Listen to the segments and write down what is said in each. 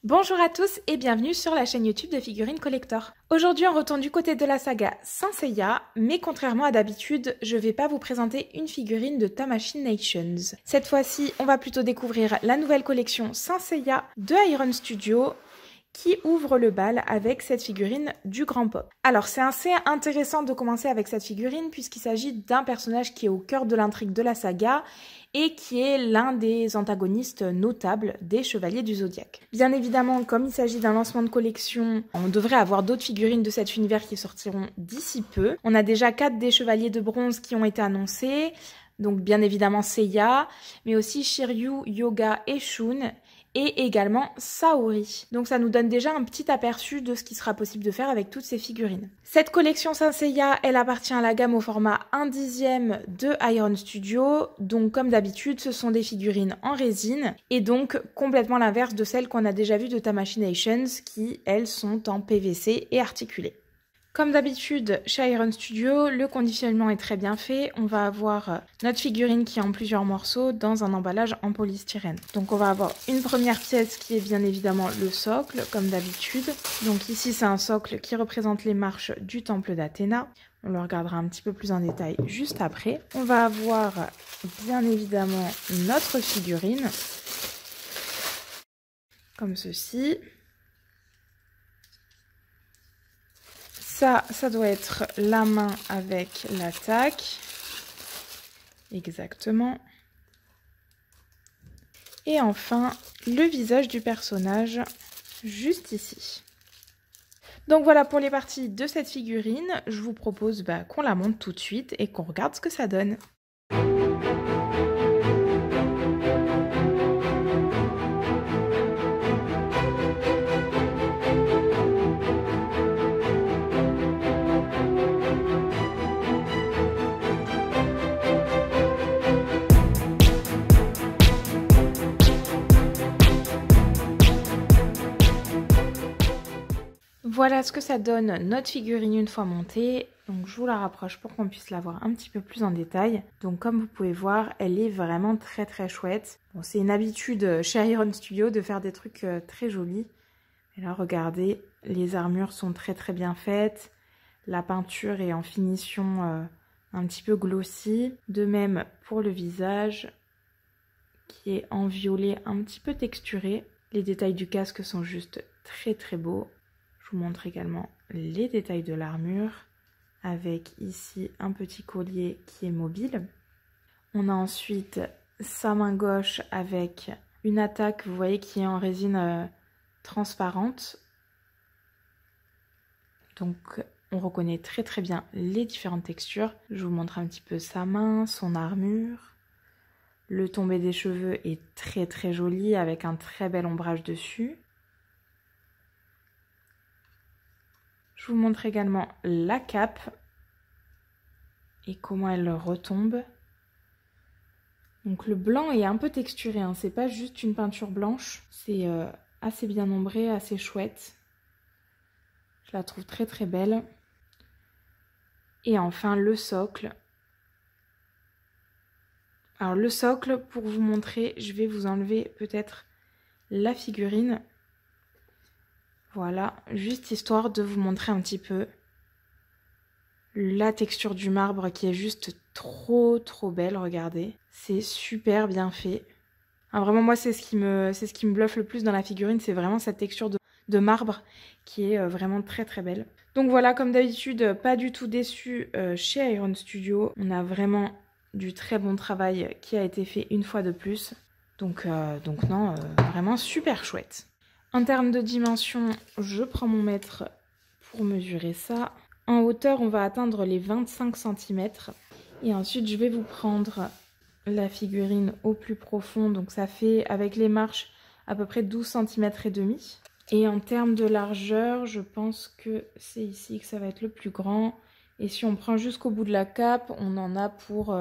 Bonjour à tous et bienvenue sur la chaîne YouTube de Figurines Collector. Aujourd'hui on retourne du côté de la saga Saint Seiya, mais contrairement à d'habitude, je vais pas vous présenter une figurine de Tamashii Nations. Cette fois-ci, on va plutôt découvrir la nouvelle collection Saint Seiya de Iron Studio, qui ouvre le bal avec cette figurine du Grand Pop. Alors c'est assez intéressant de commencer avec cette figurine puisqu'il s'agit d'un personnage qui est au cœur de l'intrigue de la saga et qui est l'un des antagonistes notables des Chevaliers du Zodiaque. Bien évidemment, comme il s'agit d'un lancement de collection, on devrait avoir d'autres figurines de cet univers qui sortiront d'ici peu. On a déjà 4 des Chevaliers de Bronze qui ont été annoncés, donc bien évidemment Seiya, mais aussi Shiryu, Yoga et Shun, et également Saori. Donc ça nous donne déjà un petit aperçu de ce qui sera possible de faire avec toutes ces figurines. Cette collection Saint Seiya, elle appartient à la gamme au format 1/10 de Iron Studio. Donc comme d'habitude, ce sont des figurines en résine et donc complètement l'inverse de celles qu'on a déjà vues de Tamashii Nations qui, elles, sont en PVC et articulées. Comme d'habitude, chez Iron Studio, le conditionnement est très bien fait. On va avoir notre figurine qui est en plusieurs morceaux dans un emballage en polystyrène. Donc on va avoir une première pièce qui est bien évidemment le socle, comme d'habitude. Donc ici, c'est un socle qui représente les marches du temple d'Athéna. On le regardera un petit peu plus en détail juste après. On va avoir bien évidemment notre figurine, comme ceci. Ça doit être la main avec l'attaque. Exactement. Et enfin, le visage du personnage, juste ici. Donc voilà pour les parties de cette figurine. Je vous propose qu'on la monte tout de suite et qu'on regarde ce que ça donne. Voilà ce que ça donne notre figurine une fois montée. Donc je vous la rapproche pour qu'on puisse la voir un petit peu plus en détail. Donc comme vous pouvez voir, elle est vraiment très chouette. Bon, c'est une habitude chez Iron Studio de faire des trucs très jolis. Et là regardez, les armures sont très bien faites. La peinture est en finition un petit peu glossy. De même pour le visage qui est en violet un petit peu texturé. Les détails du casque sont juste très beaux. Je vous montre également les détails de l'armure avec ici un petit collier qui est mobile. On a ensuite sa main gauche avec une attaque, vous voyez, qui est en résine transparente. Donc on reconnaît très bien les différentes textures. Je vous montre un petit peu sa main, son armure. Le tombé des cheveux est très joli avec un très bel ombrage dessus. Je vous montre également la cape et comment elle retombe. Donc le blanc est un peu texturé, hein. C'est pas juste une peinture blanche, c'est assez bien ombré, assez chouette. Je la trouve très belle. Et enfin le socle. Alors le socle, pour vous montrer, je vais vous enlever peut-être la figurine. Voilà, juste histoire de vous montrer un petit peu la texture du marbre qui est juste trop belle, regardez. C'est super bien fait. Ah, vraiment, moi, c'est ce qui me bluffe le plus dans la figurine, c'est vraiment cette texture de marbre qui est vraiment très belle. Donc voilà, comme d'habitude, pas du tout déçu chez Iron Studio. On a vraiment du très bon travail qui a été fait une fois de plus. Donc non, vraiment super chouette. En termes de dimension, je prends mon mètre pour mesurer ça. En hauteur, on va atteindre les 25 cm. Et ensuite, je vais vous prendre la figurine au plus profond. Donc ça fait, avec les marches, à peu près 12 cm et demi. Et en termes de largeur, je pense que c'est ici que ça va être le plus grand. Et si on prend jusqu'au bout de la cape, on en a pour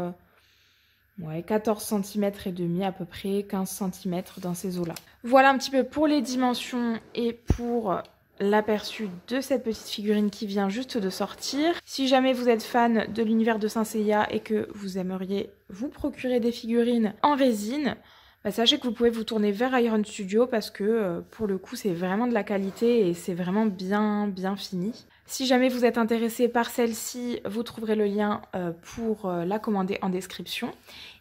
14 cm et demi à peu près, 15 cm dans ces eaux-là. Voilà un petit peu pour les dimensions et pour l'aperçu de cette petite figurine qui vient juste de sortir. Si jamais vous êtes fan de l'univers de Saint Seiya et que vous aimeriez vous procurer des figurines en résine, sachez que vous pouvez vous tourner vers Iron Studio parce que pour le coup c'est vraiment de la qualité et c'est vraiment bien fini. Si jamais vous êtes intéressé par celle-ci, vous trouverez le lien pour la commander en description.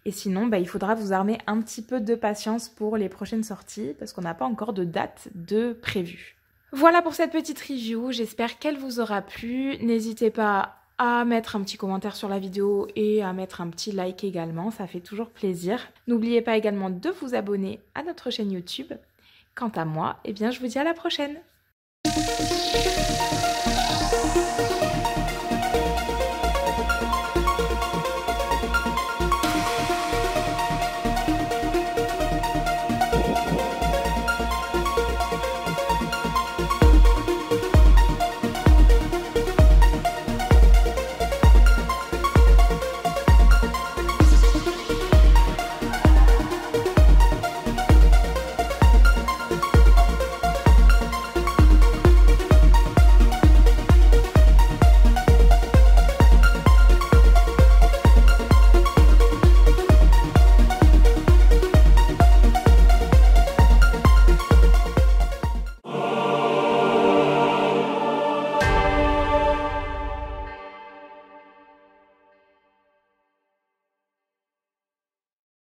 Et sinon, il faudra vous armer un petit peu de patience pour les prochaines sorties parce qu'on n'a pas encore de date de prévue. Voilà pour cette petite review, j'espère qu'elle vous aura plu. N'hésitez pas à mettre un petit commentaire sur la vidéo et à mettre un petit like également, ça fait toujours plaisir. N'oubliez pas également de vous abonner à notre chaîne YouTube. Quant à moi, je vous dis à la prochaine.